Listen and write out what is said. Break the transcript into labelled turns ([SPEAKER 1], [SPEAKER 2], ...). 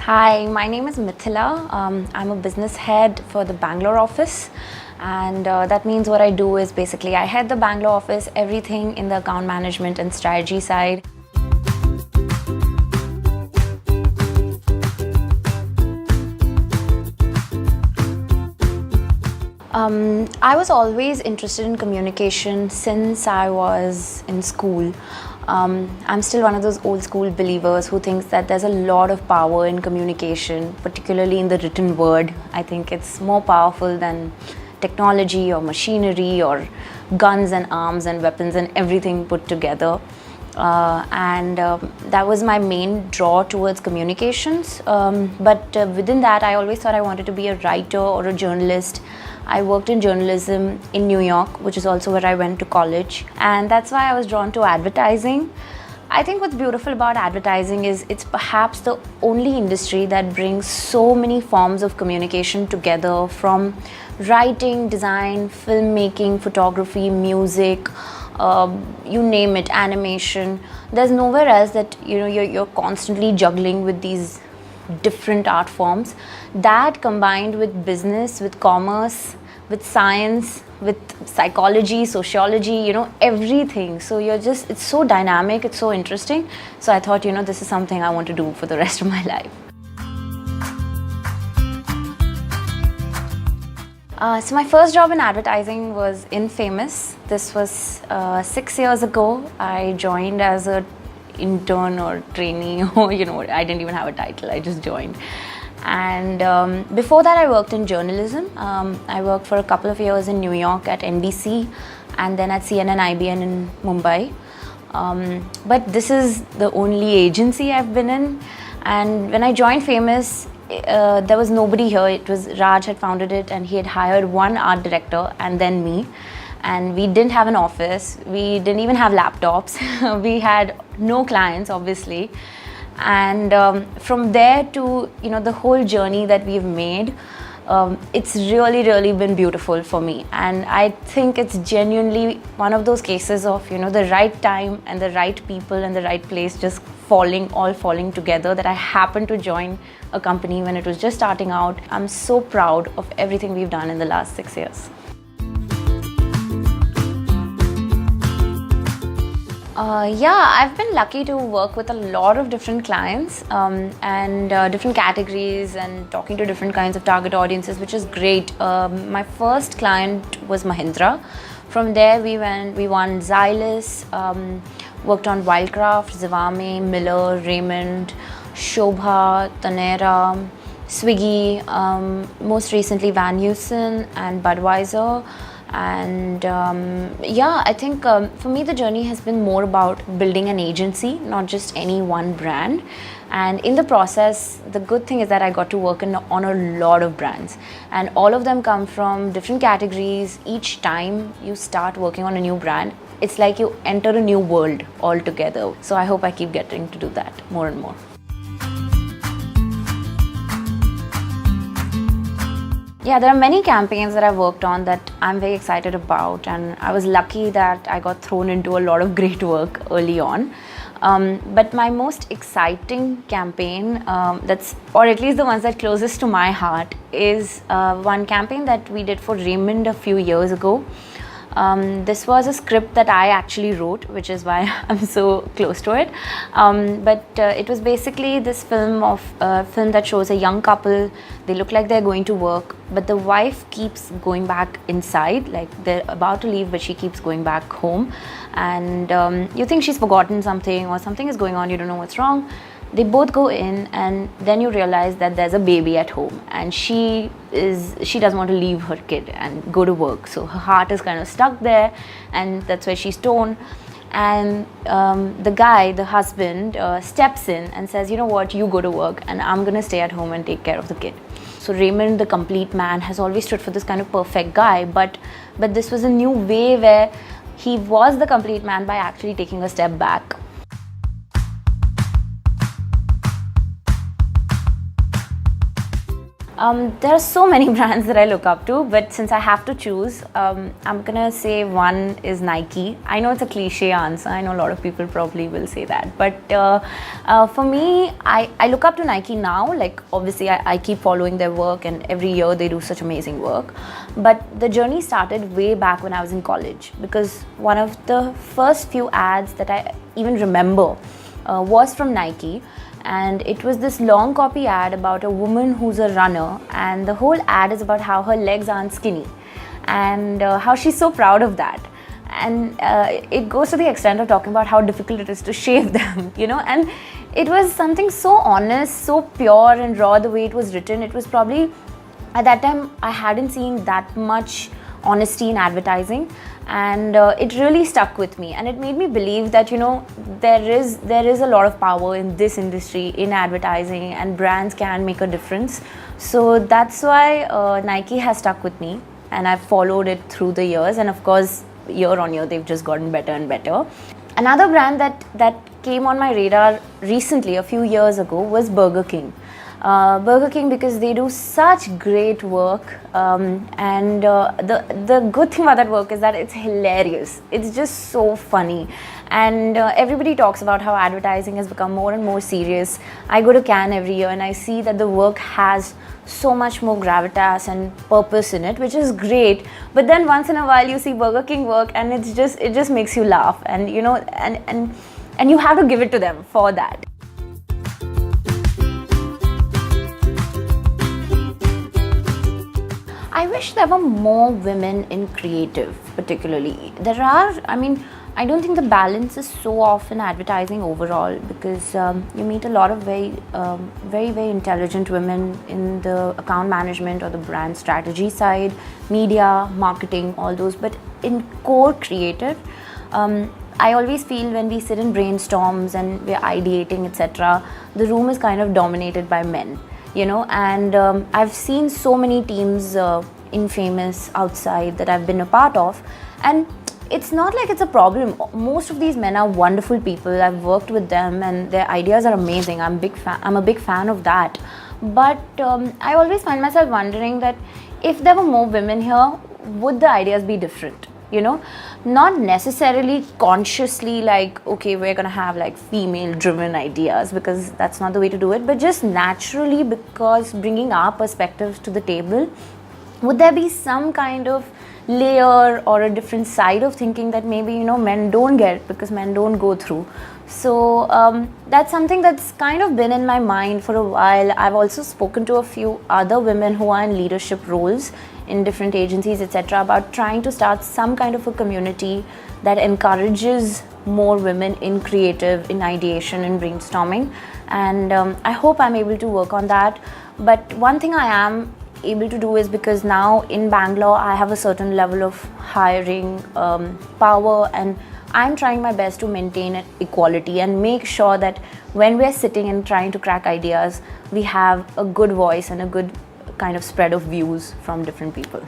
[SPEAKER 1] Hi, my name is Mithila. I'm a business head for the Bangalore office, and that means what I do is basically I head the Bangalore office, everything in the account management and strategy side. I was always interested in communication since I was in school. I'm still one of those old school believers who thinks that there's a lot of power in communication, particularly in the written word. I think it's more powerful than technology or machinery or guns and arms and weapons and everything put together. That was my main draw towards communications. But within that, I always thought I wanted to be a writer or a journalist. I worked in journalism in New York, which is also where I went to college, and that's why I was drawn to advertising. I think what's beautiful about advertising is it's perhaps the only industry that brings so many forms of communication together, from writing, design, filmmaking, photography, music, you name it, animation. There's nowhere else that you're constantly juggling with these different art forms that, combined with business, with commerce, with science, with psychology, sociology, everything. So it's so dynamic, it's so interesting. So I thought, this is something I want to do for the rest of my life. So my first job in advertising was in Famous. This was 6 years ago. I joined as a intern or trainee, or I didn't even have a title. I just joined. And before that, I worked in journalism. I worked for a couple of years in New York at NBC, and then at CNN IBN in Mumbai. But this is the only agency I've been in. And when I joined Famous, there was nobody here. It was Raj had founded it, and he had hired one art director and then me. And we didn't have an office. We didn't even have laptops. We had no clients, obviously. And from there to the whole journey that we've made, it's really been beautiful for me. And I think it's genuinely one of those cases of the right time and the right people and the right place just all falling together, that I happened to join a company when it was just starting out. I'm so proud of everything we've done in the last 6 years. I've been lucky to work with a lot of different clients and different categories, and talking to different kinds of target audiences, which is great. My first client was Mahindra. From there, we won Xylus, worked on Wildcraft, Zivame, Miller, Raymond, Shobha, Tanera, Swiggy, most recently Van Heusen and Budweiser. And I think for me the journey has been more about building an agency, not just any one brand. And in the process, the good thing is that I got to work on a lot of brands, and all of them come from different categories. Each time you start working on a new brand, it's like you enter a new world altogether. So I hope I keep getting to do that more and more. Yeah, there are many campaigns that I've worked on that I'm very excited about, and I was lucky that I got thrown into a lot of great work early on. But my most exciting campaign, or at least the ones that closest to my heart, is one campaign that we did for Raymond a few years ago. This was a script that I actually wrote, which is why I'm so close to it. But it was basically this film that shows a young couple. They look like they're going to work, but the wife keeps going back inside, like they're about to leave, but she keeps going back home. And you think she's forgotten something, or something is going on, you don't know what's wrong. They both go in, and then you realize that there's a baby at home, and she doesn't want to leave her kid and go to work. So her heart is kind of stuck there, and that's why she's torn. And the guy, the husband, steps in and says, you know what, you go to work and I'm going to stay at home and take care of the kid. So Raymond, the complete man, has always stood for this kind of perfect guy, but this was a new way where he was the complete man by actually taking a step back. There are so many brands that I look up to, but since I have to choose, I'm gonna say one is Nike. I know it's a cliche answer. I know a lot of people probably will say that, but for me, I look up to Nike now. Like obviously, I keep following their work, and every year they do such amazing work. But the journey started way back when I was in college, because one of the first few ads that I even remember was from Nike. And it was this long copy ad about a woman who's a runner, and the whole ad is about how her legs aren't skinny and how she's so proud of that. And it goes to the extent of talking about how difficult it is to shave them, and it was something so honest, so pure and raw the way it was written. It was probably, at that time, I hadn't seen that much honesty in advertising, and it really stuck with me, and it made me believe that there is a lot of power in this industry, in advertising, and brands can make a difference. So that's why Nike has stuck with me, and I've followed it through the years, and of course year on year they've just gotten better and better. Another brand that came on my radar recently, a few years ago, was Burger King. Burger King, because they do such great work, and the good thing about that work is that it's hilarious. It's just so funny, and everybody talks about how advertising has become more and more serious. I go to Cannes every year and I see that the work has so much more gravitas and purpose in it, which is great. But then once in a while you see Burger King work, and it just makes you laugh, and and you have to give it to them for that. I wish there were more women in creative, particularly. I don't think the balance is so off in advertising overall, because you meet a lot of very, very intelligent women in the account management or the brand strategy side, media, marketing, all those. But in core creative, I always feel when we sit in brainstorms and we're ideating, etc., the room is kind of dominated by men. And I've seen so many teams in Famous outside that I've been a part of, and it's not like it's a problem. Most of these men are wonderful people. I've worked with them and their ideas are amazing. I'm a big fan of that. But I always find myself wondering that if there were more women here, would the ideas be different? Not necessarily consciously like, okay, we're gonna have like female driven ideas, because that's not the way to do it, but just naturally, because bringing our perspectives to the table, would there be some kind of layer or a different side of thinking that maybe men don't get, because men don't go through? So that's something that's kind of been in my mind for a while. I've also spoken to a few other women who are in leadership roles in different agencies, etc., about trying to start some kind of a community that encourages more women in creative, in ideation, in brainstorming. And I hope I'm able to work on that. But one thing I am able to do is, because now in Bangalore I have a certain level of hiring power, and I'm trying my best to maintain equality and make sure that when we're sitting and trying to crack ideas, we have a good voice and a good kind of spread of views from different people.